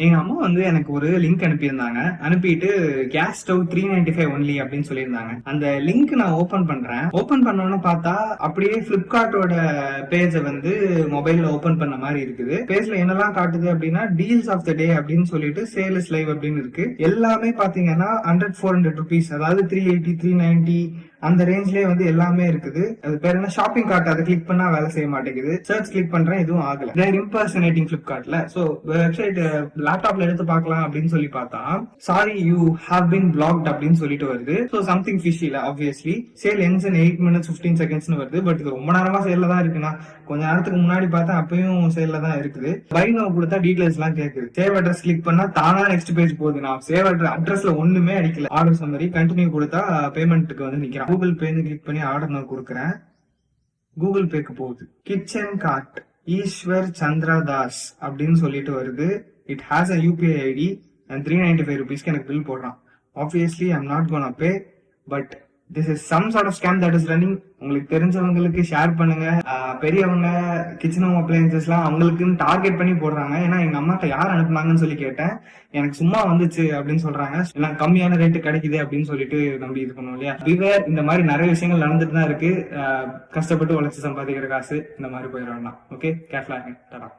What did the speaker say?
எங்க அம்மா வந்து எனக்கு ஒரு லிங்க் அனுப்பியிருந்தாங்க. அனுப்பிட்டு கேஸ் ஸ்டவ் 395 ஒன்லி அப்படின்னு சொல்லியிருந்தாங்க. அந்த லிங்க் நான் ஓபன் பண்றேன். ஓபன் பண்ணோன்னு பார்த்தா அப்படியே பிளிப்கார்ட்டோட பேஜ வந்து மொபைல்ல ஓபன் பண்ண மாதிரி இருக்குது. பேஜ்ல என்னெல்லாம் காட்டுது அப்படின்னா டீல்ஸ் ஆஃப் த டே அப்படின்னு சொல்லிட்டு சேல் இஸ் லைவ் அப்படின்னு இருக்கு. எல்லாமே பாத்தீங்கன்னா 100-400 ருபீஸ், அதாவது 380 390 அந்த ரேஞ்ச்லயே வந்து எல்லாமே இருக்குது. அது பேர் என்ன, ஷாப்பிங் கார்ட். அதை கிளிக் பண்ணா வேலை செய்ய மாட்டேங்குது. சர்ச் கிளிக் பண்றேன், எதுவும் ஆகல. தேர் இம்பர்சனேட்டிங் பிளிப்கார்ட்ல. சோ வெப்சைட் லேப்டாப்ல எடுத்து பார்க்கலாம் அப்படின்னு சொல்லி பார்த்தா sorry you have been blocked அப்படின்னு சொல்லிட்டு வருது. சோ சம்திங் ஃபிஷில obviously. Sale ends in 8 minutes 15 seconds வருது. பட் இது ரொம்ப நேரமா சேல்ல தான் இருக்குன்னா, கொஞ்ச நேரத்துக்கு முன்னாடி பார்த்தா அப்பயும் சேல்ல தான் இருக்குது. பை நவ் கொடுத்தா டீடைல்ஸ் எல்லாம் கேக்குது. சேவ் அட்ரஸ் கிளிக் பண்ணா தானா நெக்ஸ்ட் பேஜ் போகுது. நான் சேவ் அட்ரஸ்ல ஒண்ணுமே அடிக்கல. ஆர்டர் சம்மரி கண்டினியூ கொடுத்தா பேமெண்ட்டுக்கு வந்து நிக்கிறான். கூகுள் பே கிளிக் பண்ணி ஆர்டர் நான் கொடுக்குறேன். கூகுள் பேக்கு போகுது. கிச்சன் கார்ட் ஈஸ்வர் சந்திரா தாஸ் அப்படின்னு சொல்லிட்டு வருது. It has a UPI ID and 395 ருபீஸ்க்கு எனக்கு பில் போடுறான். Obviously I'm not gonna pay, but this is some sort of scam that is running. உங்களுக்கு தெரிஞ்சவங்களுக்கு ஷேர் பண்ணுங்க. பெரியவங்க கிச்சன் ஹோம் அப்ளையன்சஸ் எல்லாம் அவங்களுக்குன்னு டார்கெட் பண்ணி போடுறாங்க. ஏன்னா எங்க அம்மாட்ட யார் அனுப்புனாங்கன்னு சொல்லி கேட்டேன். எனக்கு சும்மா வந்துச்சு அப்படின்னு சொல்றாங்க. எல்லாம் கம்மியான ரேட்டு கிடைக்குது அப்படின்னு சொல்லிட்டு நம்பி இது பண்ணுவோம் இல்லையா. பிவேர், இந்த மாதிரி நிறைய விஷயங்கள் நடந்துட்டு தான் இருக்கு. கஷ்டப்பட்டு உழைச்சு சம்பாதிக்கிற காசு இந்த மாதிரி போயிட வேண்டாம். ஓகே, கேர்ஃபுல்லா இருங்க.